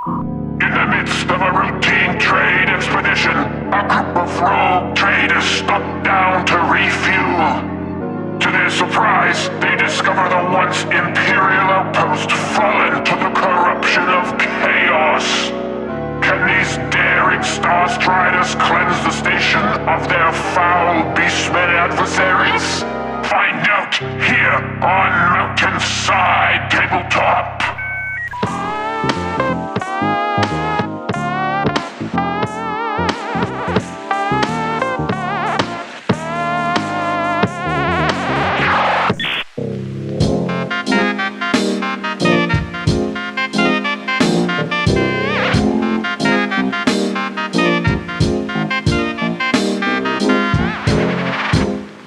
In the midst of a routine trade expedition, a group of rogue traders stopped down to refuel. To their surprise, they discover the once imperial outpost fallen to the corruption of chaos. Can these daring Starstriders cleanse the station of their foul Beastmen adversaries? Find out here on Mountainside Tabletop.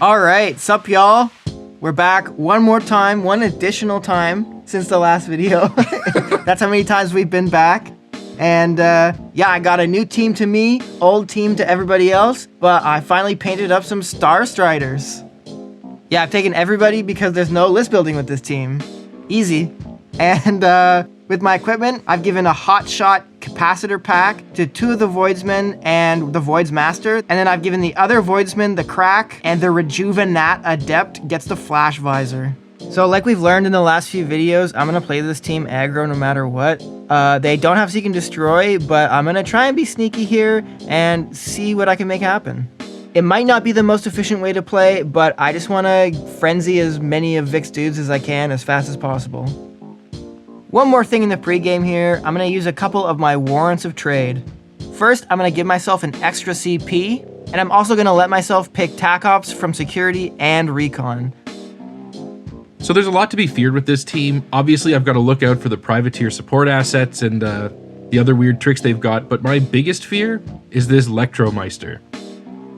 Alright, sup y'all? We're back one additional time since the last video. That's how many times we've been back. And yeah, I got a new team to me, old team to everybody else, but I finally painted up some Starstriders. Yeah, I've taken everybody because there's no list building with this team. Easy. And with my equipment, I've given a hotshot capacitor pack to 2 of the Voidsmen and the Void's Master, and then I've given the other Voidsman the crack, and the Rejuvenat Adept gets the flash visor. So like we've learned in the last few videos, I'm gonna play this team aggro no matter what. They don't have Seek and Destroy, but I'm gonna try and be sneaky here and see what I can make happen. It might not be the most efficient way to play, but I just wanna frenzy as many of Vic's dudes as I can as fast as possible. One more thing in the pregame here, I'm going to use a couple of my warrants of trade. First, I'm going to give myself an extra CP, and I'm also going to let myself pick TAC Ops from Security and Recon. So there's a lot to be feared with this team. Obviously, I've got to look out for the Privateer support assets and the other weird tricks they've got, but my biggest fear is this Lectromeister.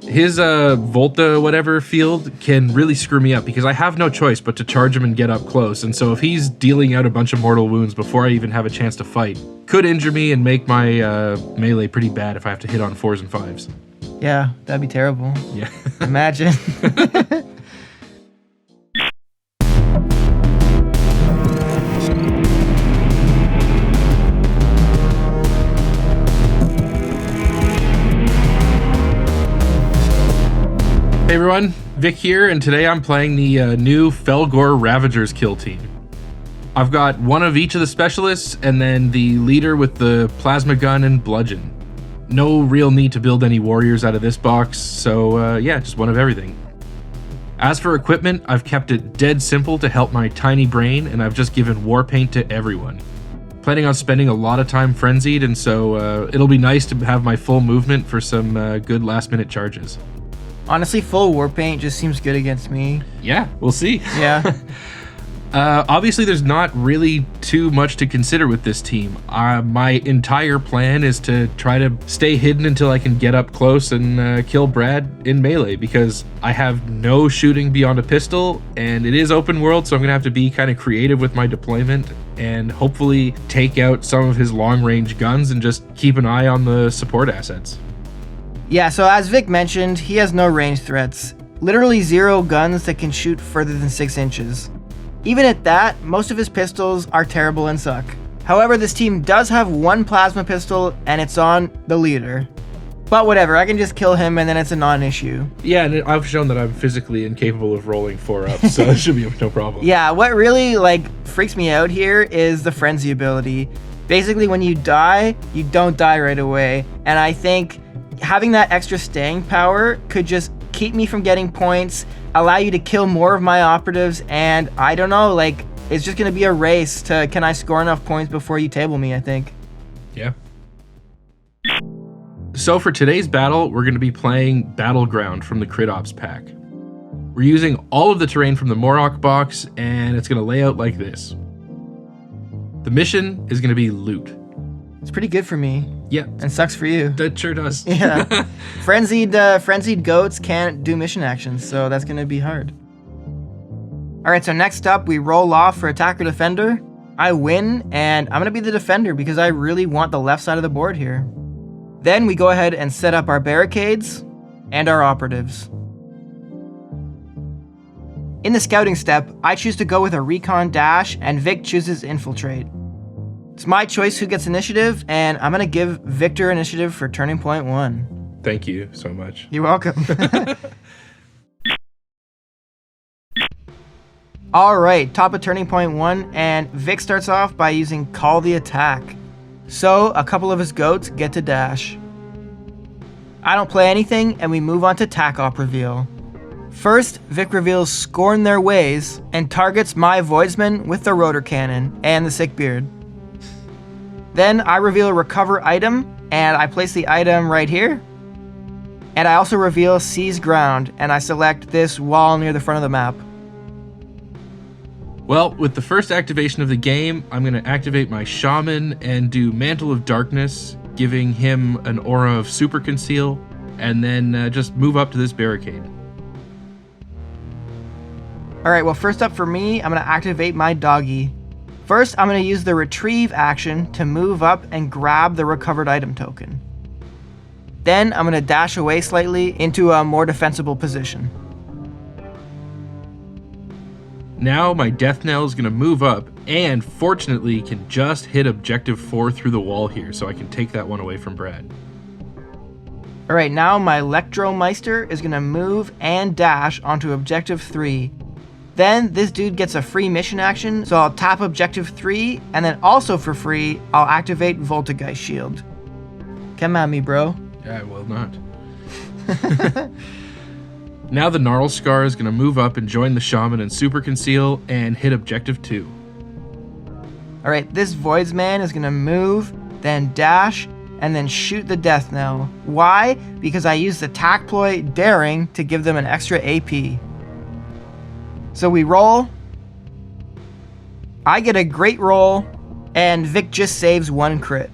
His Volta whatever field can really screw me up because I have no choice but to charge him and get up close. And so if he's dealing out a bunch of mortal wounds before I even have a chance to fight, could injure me and make my melee pretty bad if I have to hit on 4s and 5s. Yeah, that'd be terrible. Yeah. Imagine. Hey everyone, Vic here, and today I'm playing the new Fellgor Ravagers kill team. I've got one of each of the specialists, and then the leader with the plasma gun and bludgeon. No real need to build any warriors out of this box, so yeah, just one of everything. As for equipment, I've kept it dead simple to help my tiny brain, and I've just given war paint to everyone. Planning on spending a lot of time frenzied, and so it'll be nice to have my full movement for some good last minute charges. Honestly, full war paint just seems good against me. Yeah, we'll see. Yeah. Obviously, there's not really too much to consider with this team. My entire plan is to try to stay hidden until I can get up close and kill Brad in melee, because I have no shooting beyond a pistol, and it is open world, so I'm going to have to be kind of creative with my deployment and hopefully take out some of his long-range guns and just keep an eye on the support assets. Yeah, so as Vic mentioned, he has no range threats. Literally 0 guns that can shoot further than 6 inches. Even at that, most of his pistols are terrible and suck. However, this team does have 1 plasma pistol, and it's on the leader. But whatever, I can just kill him and then it's a non-issue. Yeah, and I've shown that I'm physically incapable of rolling 4 up, so it should be no problem. Yeah, what really freaks me out here is the frenzy ability. Basically, when you die, you don't die right away, and I think having that extra staying power could just keep me from getting points, allow you to kill more of my operatives, and I don't know, it's just going to be a race to can I score enough points before you table me, I think. Yeah. So for today's battle, we're going to be playing Battleground from the Crit Ops pack. We're using all of the terrain from the Morok box, and it's going to lay out like this. The mission is going to be loot. It's pretty good for me. Yeah. And sucks for you. That sure does. Yeah. Frenzied goats can't do mission actions, so that's going to be hard. Alright, so next up, we roll off for Attacker Defender. I win, and I'm going to be the defender because I really want the left side of the board here. Then we go ahead and set up our barricades and our operatives. In the scouting step, I choose to go with a recon dash, and Vic chooses infiltrate. It's my choice who gets initiative, and I'm going to give Victor initiative for turning point 1. Thank you so much. You're welcome. All right, top of turning point 1, and Vic starts off by using Call the Attack. So a couple of his goats get to dash. I don't play anything, and we move on to Tack Op reveal. First, Vic reveals Scorn Their Ways and targets my Voidsman with the Rotor Cannon and the Sick Beard. Then I reveal a Recover item, and I place the item right here. And I also reveal Seize Ground, and I select this wall near the front of the map. Well, with the first activation of the game, I'm going to activate my Shaman and do Mantle of Darkness, giving him an aura of Super Conceal, and then just move up to this barricade. Alright, well first up for me, I'm going to activate my Doggy. First, I'm going to use the Retrieve action to move up and grab the recovered item token. Then, I'm going to dash away slightly into a more defensible position. Now my Death Knell is going to move up, and fortunately can just hit Objective 4 through the wall here, so I can take that one away from Brad. Alright, now my Electromeister is going to move and dash onto Objective 3. Then this dude gets a free mission action, so I'll tap Objective 3, and then also for free, I'll activate Voltageist Shield. Come at me, bro. I will not. Now the Gnarl Scar is going to move up and join the Shaman and Super Conceal and hit Objective 2. Alright, this Voidsman is going to move, then dash, and then shoot the Death Knell. Why? Because I used the Tack Ploy Daring to give them an extra AP. So we roll. I get a great roll, and Vic just saves 1 crit.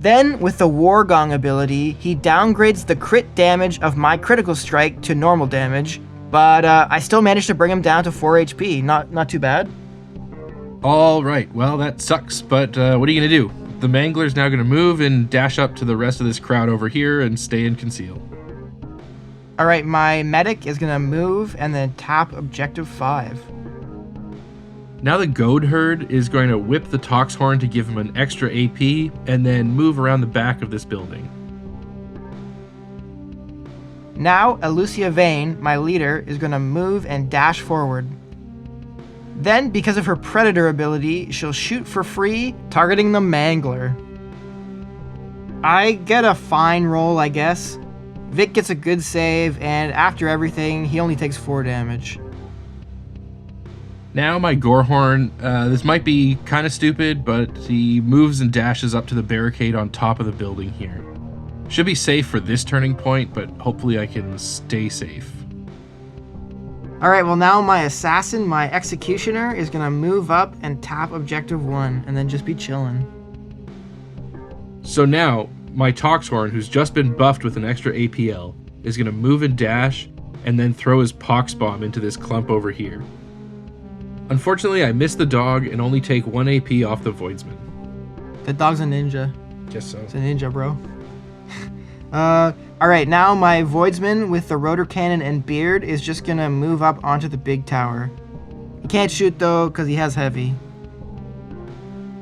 Then, with the War Gong ability, he downgrades the crit damage of my critical strike to normal damage, but I still managed to bring him down to 4 HP. Not too bad. All right, well that sucks, but what are you going to do? The Mangler's now going to move and dash up to the rest of this crowd over here and stay in conceal. Alright, my Medic is going to move and then tap Objective 5. Now the Goad Herd is going to whip the Tox Horn to give him an extra AP and then move around the back of this building. Now, Elucia Vane, my leader, is going to move and dash forward. Then, because of her Predator ability, she'll shoot for free, targeting the Mangler. I get a fine roll, I guess. Vic gets a good save, and after everything, he only takes 4 damage. Now my Gorehorn, this might be kind of stupid, but he moves and dashes up to the barricade on top of the building here. Should be safe for this turning point, but hopefully I can stay safe. Alright, well now my Assassin, my Executioner, is going to move up and tap Objective 1, and then just be chilling. So now, my Toxhorn, who's just been buffed with an extra APL, is going to move and dash, and then throw his Pox Bomb into this clump over here. Unfortunately, I missed the dog and only take 1 AP off the Voidsman. The dog's a ninja. Guess so. It's a ninja, bro. Alright, now my Voidsman with the Rotor Cannon and Beard is just going to move up onto the big tower. He can't shoot though, because he has heavy.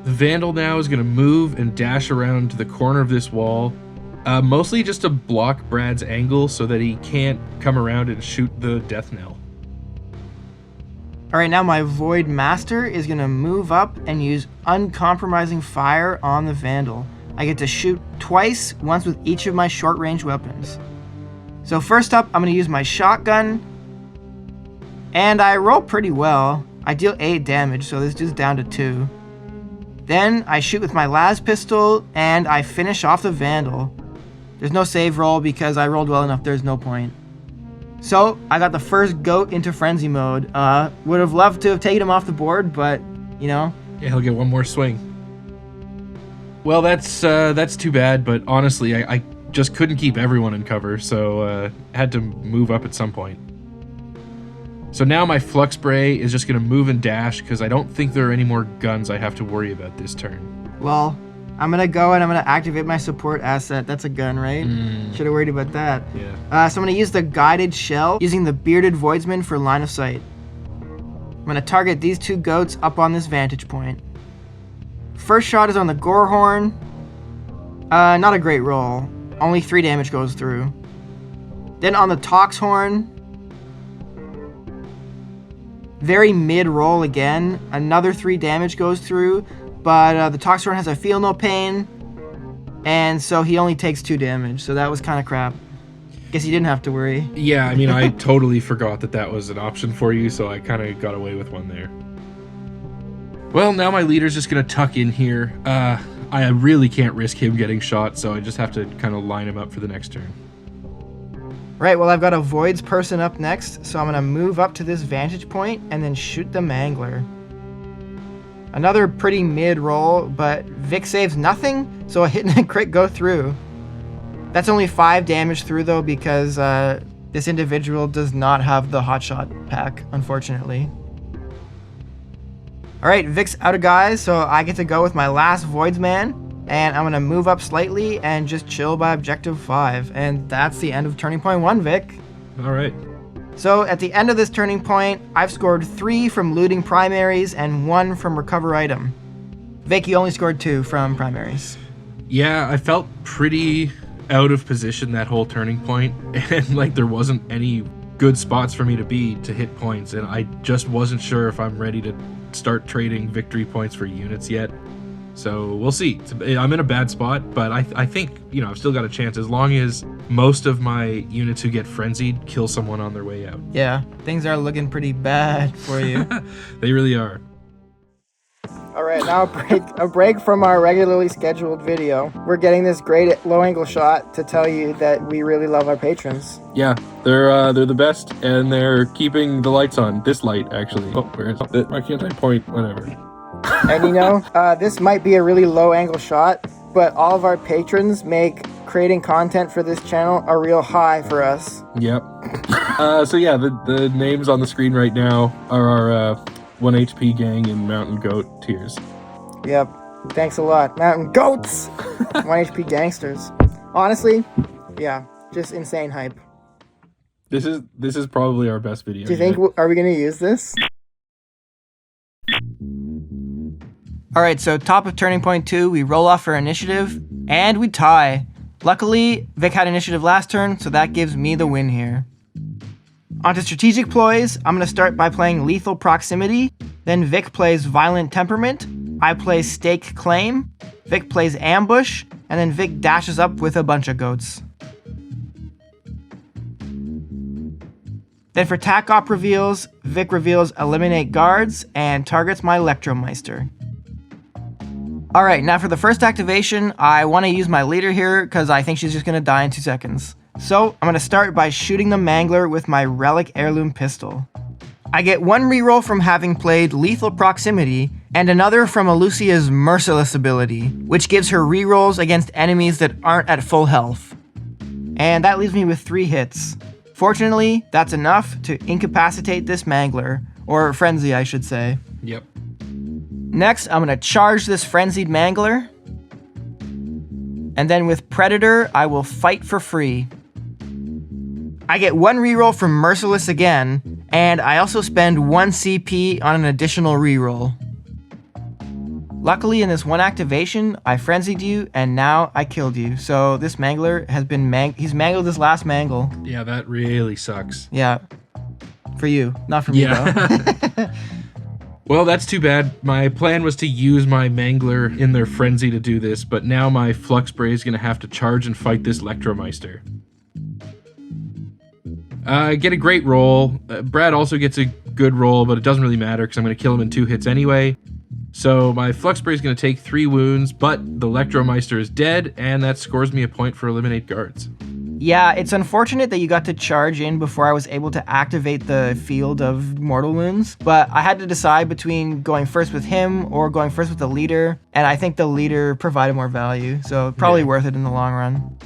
The Vandal now is going to move and dash around to the corner of this wall, mostly just to block Brad's angle so that he can't come around and shoot the Death Knell. Alright, now my Void Master is going to move up and use Uncompromising Fire on the Vandal. I get to shoot twice, once with each of my short-range weapons. So first up, I'm going to use my shotgun, and I roll pretty well. I deal 8 damage, so this dude's down to 2. Then I shoot with my las pistol, and I finish off the Vandal. There's no save roll because I rolled well enough, there's no point. So, I got the first goat into frenzy mode. Would have loved to have taken him off the board, but, you know. Yeah, he'll get one more swing. Well, that's too bad, but honestly, I just couldn't keep everyone in cover, so had to move up at some point. So now my Flux Spray is just going to move and dash, because I don't think there are any more guns I have to worry about this turn. Well, I'm going to go and I'm going to activate my support asset. That's a gun, right? Should have worried about that. Yeah. So I'm going to use the Guided Shell, using the Bearded Voidsman for line of sight. I'm going to target these 2 goats up on this vantage point. First shot is on the Gorehorn. Not a great roll. Only 3 damage goes through. Then on the Toxhorn, very mid roll again. Another 3 damage goes through, but the Toxhorn has a feel no pain, and so he only takes 2 damage. So that was kind of crap. Guess you didn't have to worry. Yeah, I mean, I totally forgot that was an option for you, so I kind of got away with one there. Well, now my leader's just going to tuck in here. I really can't risk him getting shot, so I just have to kind of line him up for the next turn. Right, well, I've got a Voids person up next, so I'm going to move up to this vantage point and then shoot the Mangler. Another pretty mid roll, but Vic saves nothing, so a hit and a crit go through. That's only 5 damage through, though, because this individual does not have the hotshot pack, unfortunately. Alright, Vic's out of guys, so I get to go with my last Voidsman. And I'm going to move up slightly and just chill by objective 5. And that's the end of turning point 1, Vic. Alright. So at the end of this turning point, I've scored 3 from looting primaries and 1 from recover item. Vic, you only scored 2 from primaries. Yeah, I felt pretty out of position that whole turning point, and like there wasn't any good spots for me to be to hit points, and I just wasn't sure if I'm ready to start trading victory points for units yet. So we'll see. I'm in a bad spot, but I think, I've still got a chance as long as most of my units who get frenzied kill someone on their way out. Yeah, things are looking pretty bad for you. They really are. All right, now a break from our regularly scheduled video. We're getting this great low-angle shot to tell you that we really love our patrons. Yeah, they're the best, and they're keeping the lights on. This light, actually. Oh, where is it? Why can't I point? Whatever. And this might be a really low-angle shot, but all of our patrons make creating content for this channel a real high for us. Yep. So yeah, the names on the screen right now are our 1 HP gang and Mountain Goat tiers. Yep. Thanks a lot. Mountain Goats! 1 HP gangsters. Honestly, yeah, just insane hype. This is probably our best video. Do you think, are we going to use this? Alright, so top of turning point 2, we roll off our initiative, and we tie. Luckily, Vic had initiative last turn, so that gives me the win here. Onto strategic ploys, I'm going to start by playing Lethal Proximity, then Vic plays Violent Temperament, I play Stake Claim, Vic plays Ambush, and then Vic dashes up with a bunch of goats. Then for Tac Op reveals, Vic reveals Eliminate Guards and targets my Electromeister. Alright, now for the first activation, I want to use my leader here because I think she's just going to die in 2 seconds. So I'm going to start by shooting the Mangler with my Relic Heirloom Pistol. I get 1 reroll from having played Lethal Proximity, and another from Elucia's Merciless ability, which gives her rerolls against enemies that aren't at full health. And that leaves me with 3 hits. Fortunately, that's enough to incapacitate this Mangler, or Frenzy I should say. Yep. Next, I'm going to charge this Frenzied Mangler. And then with Predator, I will fight for free. I get 1 reroll from Merciless again, and I also spend 1 CP on an additional reroll. Luckily, in this one activation, I frenzied you, and now I killed you. So this Mangler has been he's mangled this last mangle. Yeah, that really sucks. Yeah. For you, not for me though. Well, that's too bad. My plan was to use my Mangler in their frenzy to do this, but now my Flux Spray is going to have to charge and fight this Electromeister. I get a great roll. Brad also gets a good roll, but it doesn't really matter because I'm going to kill him in 2 hits anyway. So my Flux Spray is going to take 3 wounds, but the Electromeister is dead, and that scores me a point for Eliminate Guards. Yeah, it's unfortunate that you got to charge in before I was able to activate the field of mortal wounds, but I had to decide between going first with him or going first with the leader, and I think the leader provided more value, so probably worth it in the long run.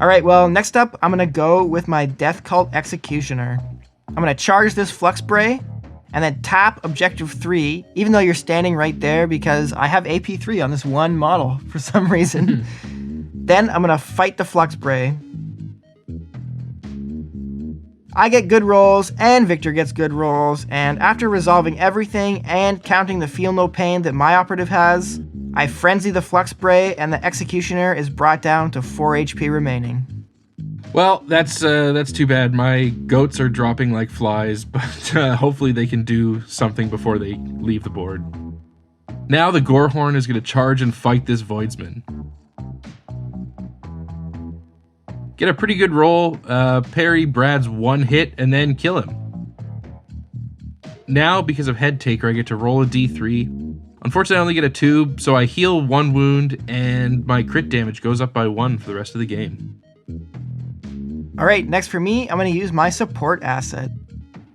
Alright, well, next up, I'm going to go with my Death Cult Executioner. I'm going to charge this Flux Spray, and then tap Objective 3, even though you're standing right there, because I have AP 3 on this one model for some reason. Then I'm going to fight the Flux Spray. I get good rolls, and Victor gets good rolls, and after resolving everything and counting the feel no pain that my operative has, I frenzy the flux spray, and the executioner is brought down to 4 HP remaining. Well, that's too bad. My goats are dropping like flies, but hopefully they can do something before they leave the board. Now the Gorehorn is going to charge and fight this Voidsman. Get a pretty good roll, parry Brad's one hit, and then kill him. Now, because of Head Taker, I get to roll a d3. Unfortunately, I only get a 2, so I heal 1 wound, and my crit damage goes up by 1 for the rest of the game. Alright, next for me, I'm going to use my support asset.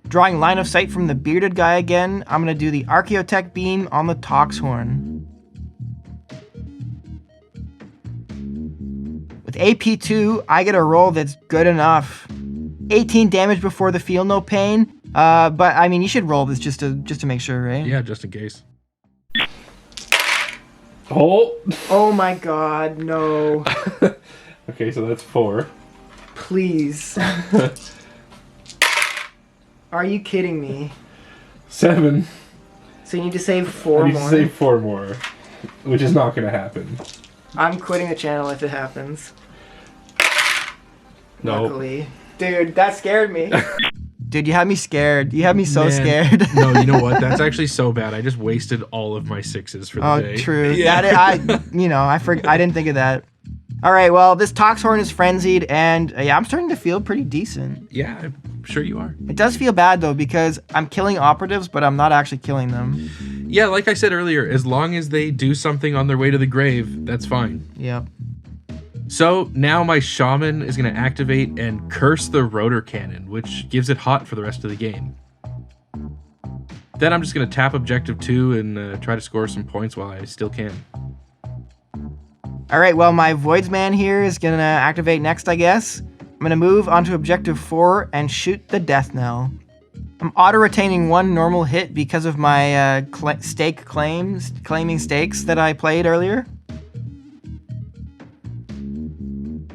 Drawing line of sight from the bearded guy again, I'm going to do the Archaeotech beam on the Toxhorn. With AP2, I get a roll that's good enough. 18 damage before the feel no pain, but I mean, you should roll this just to make sure, right? Yeah, just in case. Oh! Oh my god, no. Okay, so that's 4. Please. Are you kidding me? 7. So you need to save 4 I need more? to save 4 more, which is not going to happen. I'm quitting the channel if it happens. No. Luckily. Dude, that scared me. Dude, you had me scared. You had me so Man. scared. No, you know what? That's actually so bad. I just wasted all of my 6s for the day. Oh, true. Yeah. I didn't think of that. All right, well, this Toxhorn is frenzied, and yeah, I'm starting to feel pretty decent. Yeah, I'm sure you are. It does feel bad, though, because I'm killing operatives, but I'm not actually killing them. Yeah, like I said earlier, as long as they do something on their way to the grave, that's fine. Yep. So now my shaman is going to activate and curse the rotor cannon, which gives it hot for the rest of the game. Then I'm just going to tap objective 2 and try to score some points while I still can. All right, well, my Voidsman here is going to activate next, I guess. I'm going to move onto objective 4 and shoot the death knell. I'm auto-retaining 1 normal hit because of my claiming stakes that I played earlier.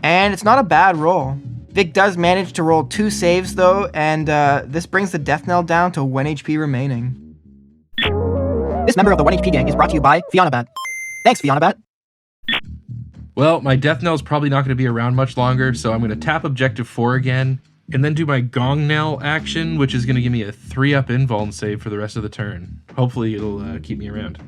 And it's not a bad roll. Vic does manage to roll 2 saves though, and this brings the death knell down to 1 HP remaining. This member of the 1 HP gang is brought to you by Fianabat. Thanks, Fianabat. Well, my death knell is probably not going to be around much longer, so I'm going to tap objective 4 again, and then do my gong knell action, which is going to give me a 3-up invuln save for the rest of the turn. Hopefully it'll keep me around.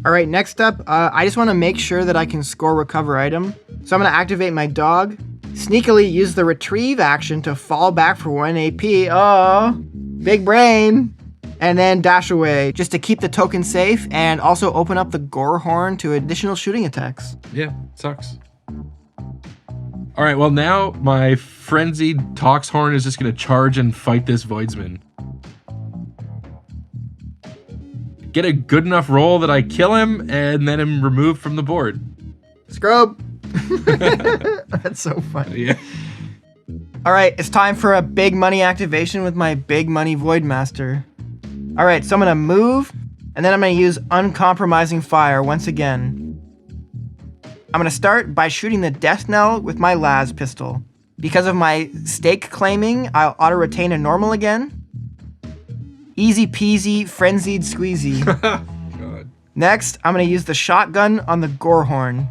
All right, next up, I just want to make sure that I can score recover item. So I'm going to activate my dog, sneakily use the retrieve action to fall back for 1 AP. Oh, big brain. And then dash away, just to keep the token safe and also open up the Gorehorn to additional shooting attacks. Yeah, sucks. All right, well now my frenzied Toxhorn is just going to charge and fight this Voidsman. Get a good enough roll that I kill him and then I'm removed from the board. Scrub. That's so funny. Yeah. All right, it's time for a big money activation with my big money Voidmaster. All right, so I'm gonna move, and then I'm gonna use uncompromising fire once again. I'm gonna start by shooting the death knell with my las pistol. Because of my stake claiming, I'll auto-retain a normal again. Easy peasy, frenzied squeezy. God. Next, I'm gonna use the shotgun on the Gorehorn.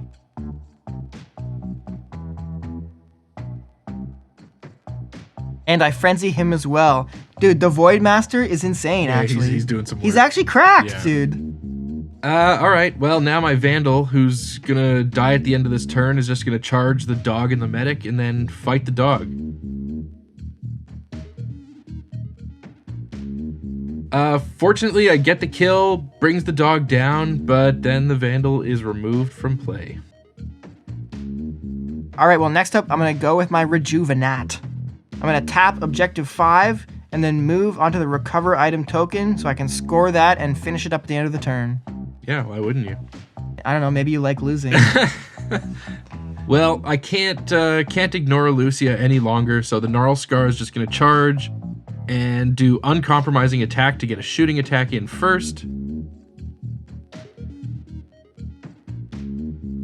And I frenzy him as well. Dude, the Voidmaster is insane, Yeah, actually. he's doing some work. He's actually cracked, Yeah. dude. All right, well now my Vandal, who's gonna die at the end of this turn, is just gonna charge the dog and the medic and then fight the dog. Fortunately, I get the kill, brings the dog down, but then the Vandal is removed from play. All right, well, next up, I'm going to go with my Rejuvenate. I'm going to tap objective 5 and then move onto the recover item token so I can score that and finish it up at the end of the turn. Yeah, why wouldn't you? I don't know, maybe you like losing. Well, I can't ignore Lucia any longer, so the Gnarl Scar is just going to charge and do uncompromising attack to get a shooting attack in first.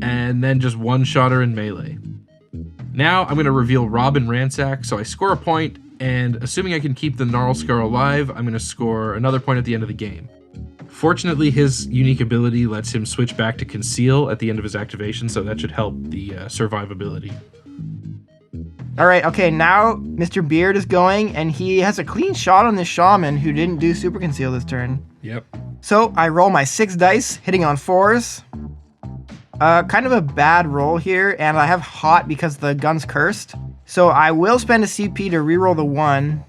And then just one-shot her in melee. Now I'm going to reveal Rob and Ransack, so I score a point, and assuming I can keep the Gnarlscar alive, I'm going to score another point at the end of the game. Fortunately, his unique ability lets him switch back to Conceal at the end of his activation, so that should help the survivability. All right, okay, now Mr. Beard is going, and he has a clean shot on this Shaman who didn't do Super Conceal this turn. Yep. So I roll my 6 dice, hitting on 4s. Kind of a bad roll here, and I have Hot because the gun's cursed. So I will spend a CP to reroll the 1.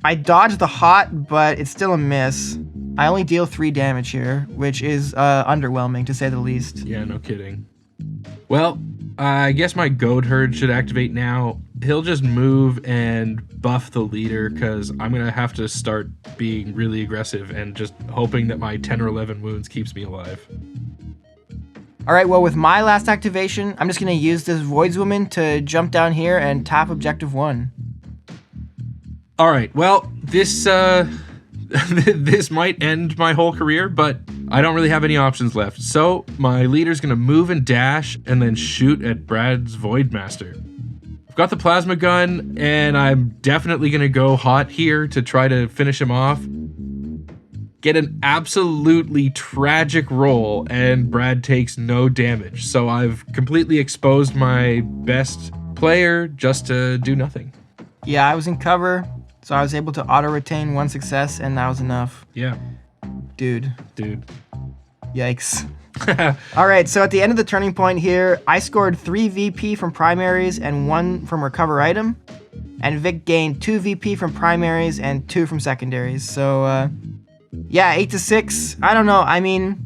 I dodge the Hot, but it's still a miss. I only deal 3 damage here, which is underwhelming to say the least. Yeah, no kidding. Well, I guess my Goat Herd should activate now. He'll just move and buff the leader because I'm going to have to start being really aggressive and just hoping that my 10 or 11 wounds keeps me alive. All right, well, with my last activation, I'm just going to use this Voidswoman to jump down here and tap objective 1. All right, well, this this might end my whole career, but I don't really have any options left. So my leader's going to move and dash and then shoot at Brad's Voidmaster. I've got the plasma gun, and I'm definitely going to go hot here to try to finish him off. Get an absolutely tragic roll, and Brad takes no damage. So I've completely exposed my best player just to do nothing. Yeah, I was in cover, so I was able to auto-retain 1 success, and that was enough. Yeah. Dude. Yikes. All right, so at the end of the turning point here, I scored 3 VP from primaries and 1 from recover item. And Vic gained 2 VP from primaries and 2 from secondaries. So, yeah, 8-6. I don't know. I mean,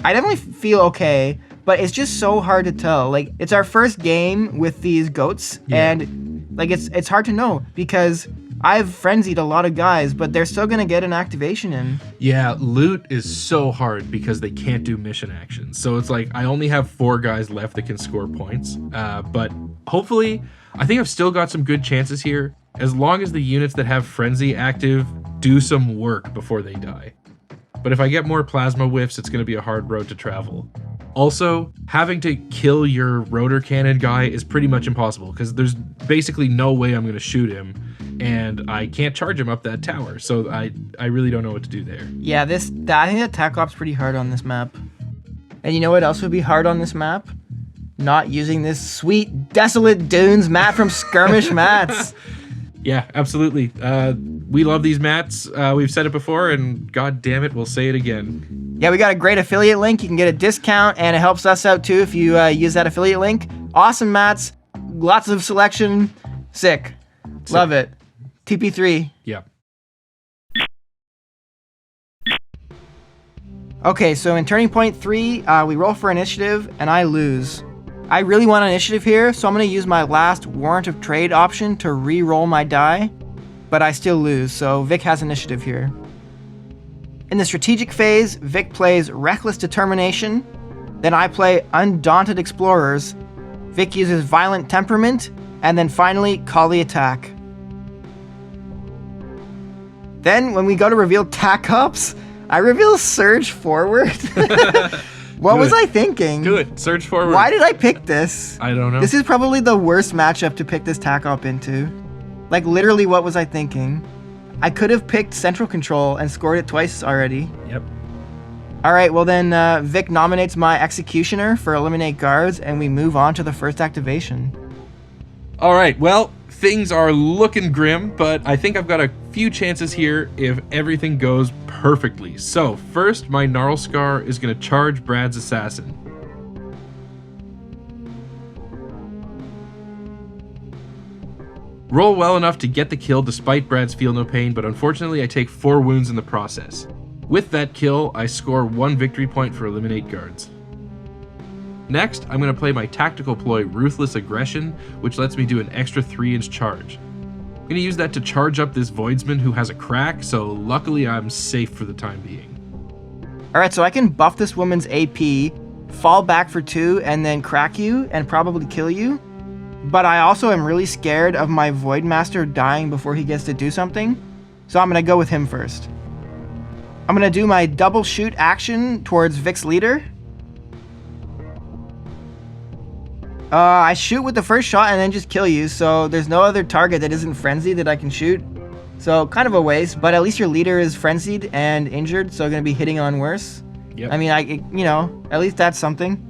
I definitely feel okay, but it's just so hard to tell. Like, it's our first game with these goats, and like it's hard to know because I've frenzied a lot of guys, but they're still gonna get an activation in. Yeah, loot is so hard because they can't do mission actions. So it's like I only have 4 guys left that can score points. But hopefully, I think I've still got some good chances here, as long as the units that have Frenzy active do some work before they die. But if I get more plasma whiffs, it's going to be a hard road to travel. Also, having to kill your rotor cannon guy is pretty much impossible because there's basically no way I'm going to shoot him, and I can't charge him up that tower. So I really don't know what to do there. Yeah, I think that Tac Op's pretty hard on this map. And you know what else would be hard on this map? Not using this sweet Desolate Dunes mat from Skirmish Mats. Yeah, absolutely. We love these mats. We've said it before, and god damn it, we'll say it again. Yeah, we got a great affiliate link. You can get a discount, and it helps us out too if you use that affiliate link. Awesome mats, lots of selection, sick. Love it. TP3. Yeah. Okay, so in turning point 3, we roll for initiative, and I lose. I really want initiative here, so I'm going to use my last warrant of trade option to re-roll my die, but I still lose, so Vic has initiative here. In the strategic phase, Vic plays Reckless Determination, then I play Undaunted Explorers, Vic uses Violent Temperament, and then finally Call the Attack. Then, when we go to reveal Tac Ops, I reveal Surge Forward. What was I thinking? Do it. Surge forward. Why did I pick this? I don't know. This is probably the worst matchup to pick this Tac Op into. Like, literally, what was I thinking? I could have picked Central Control and scored it twice already. Yep. All right, well then, Vic nominates my Executioner for Eliminate Guards, and we move on to the first activation. All right, well, things are looking grim, but I think I've got a few chances here if everything goes perfectly. So, first, my Gnarlscar is going to charge Brad's Assassin. Roll well enough to get the kill despite Brad's Feel No Pain, but unfortunately I take 4 wounds in the process. With that kill, I score 1 victory point for Eliminate Guards. Next, I'm going to play my tactical ploy Ruthless Aggression, which lets me do an extra 3-inch charge. I'm going to use that to charge up this Voidsman who has a crack, so luckily I'm safe for the time being. Alright, so I can buff this woman's AP, fall back for 2, and then crack you, and probably kill you. But I also am really scared of my Voidmaster dying before he gets to do something, so I'm going to go with him first. I'm going to do my double shoot action towards Vic's leader. I shoot with the first shot and then just kill you, so there's no other target that isn't frenzied that I can shoot. So kind of a waste, but at least your leader is frenzied and injured, so gonna be hitting on worse. Yep. I mean, at least that's something.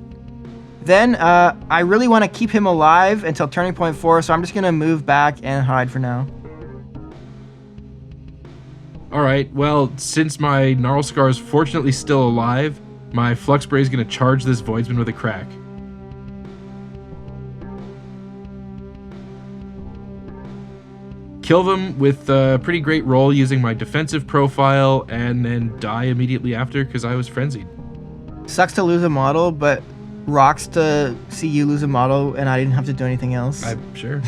Then I really want to keep him alive until turning point 4, so I'm just gonna move back and hide for now. All right, well, since my Gnarlscar is fortunately still alive, my Flux Spray is going to charge this Voidsman with a crack. Kill them with a pretty great roll using my defensive profile, and then die immediately after because I was frenzied. Sucks to lose a model, but rocks to see you lose a model and I didn't have to do anything else. I'm sure.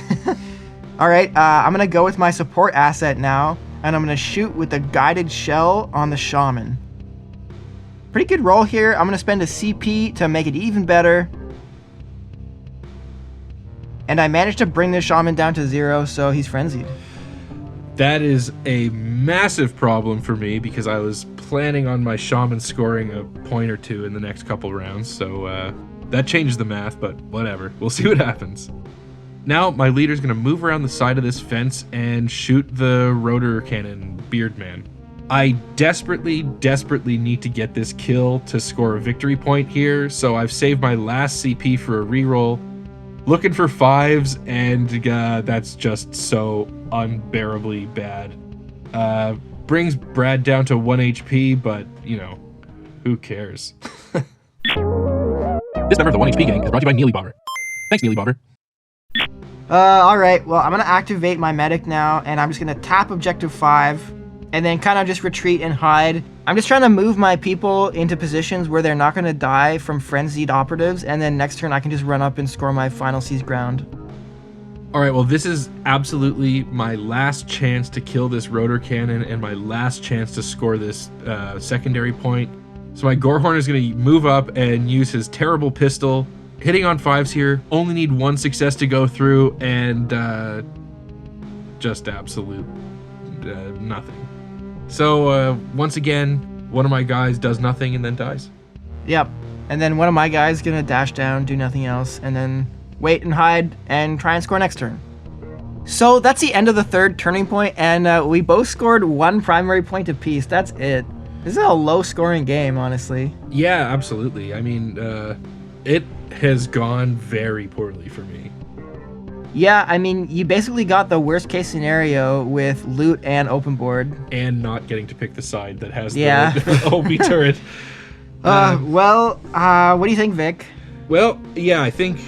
All right, I'm going to go with my support asset now, and I'm going to shoot with the guided shell on the shaman. Pretty good roll here. I'm going to spend a CP to make it even better. And I managed to bring the shaman down to 0, so he's frenzied. That is a massive problem for me because I was planning on my shaman scoring a point or 2 in the next couple rounds, so that changes the math, but whatever. We'll see what happens. Now, my leader's going to move around the side of this fence and shoot the rotor cannon Beardman. I desperately need to get this kill to score a victory point here, so I've saved my last CP for a reroll. Looking for 5s, and that's just so unbearably bad. Brings Brad down to 1 HP, but, who cares? This member of the 1 HP gang is brought to you by Neely Bobber. Thanks, Neely Bobber. Alright, well, I'm going to activate my medic now, and I'm just going to tap objective 5, and then kind of just retreat and hide. I'm just trying to move my people into positions where they're not going to die from frenzied operatives, and then next turn I can just run up and score my final seize ground. Alright, well, this is absolutely my last chance to kill this rotor cannon, and my last chance to score this secondary point. So my Gorehorn is going to move up and use his terrible pistol. Hitting on 5s here, only need 1 success to go through, and just absolute nothing. So once again, one of my guys does nothing and then dies. Yep, and then one of my guys is gonna dash down, do nothing else, and then wait and hide and try and score next turn. So that's the end of the 3rd turning point, and we both scored 1 primary point apiece. That's it. This is a low scoring game, honestly. Yeah, absolutely. I mean, it has gone very poorly for me. Yeah, I mean, you basically got the worst case scenario with loot and open board. And not getting to pick the side that has the OB turret. What do you think, Vic? Well, yeah, I think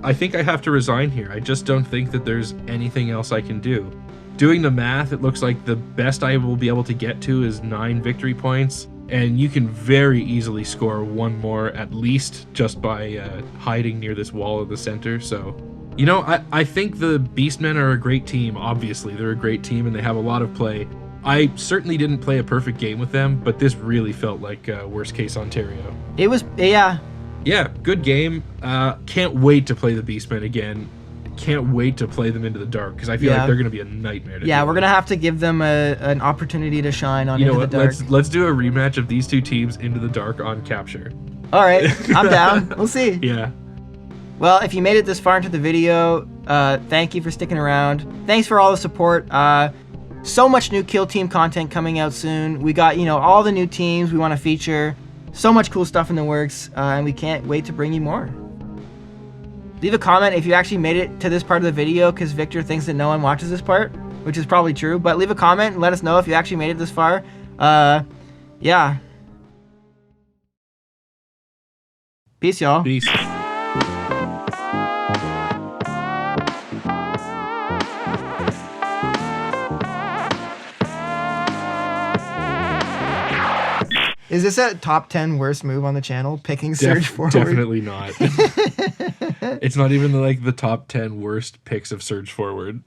I have to resign here. I just don't think that there's anything else I can do. Doing the math, it looks like the best I will be able to get to is 9 victory points. And you can very easily score 1 more at least just by hiding near this wall in the center. So, I think the Beastmen are a great team. Obviously, they're a great team and they have a lot of play. I certainly didn't play a perfect game with them, but this really felt like worst case Ontario. It was, yeah. Yeah, good game. Can't wait to play the Beastmen again. Can't wait to play them into the dark because I feel like they're going to be a nightmare. Yeah, we're going to have to give them an opportunity to shine on Into the Dark. Let's do a rematch of these 2 teams into the dark on Capture. All right, I'm down. We'll see. Yeah. Well, if you made it this far into the video, thank you for sticking around. Thanks for all the support. So much new Kill Team content coming out soon. We got, all the new teams we want to feature. So much cool stuff in the works, and we can't wait to bring you more. Leave a comment if you actually made it to this part of the video, because Victor thinks that no one watches this part, which is probably true. But leave a comment and let us know if you actually made it this far. Yeah. Peace, y'all. Peace. Is this a top 10 worst move on the channel? Picking Surge Forward? Definitely not. It's not even the top 10 worst picks of Surge Forward.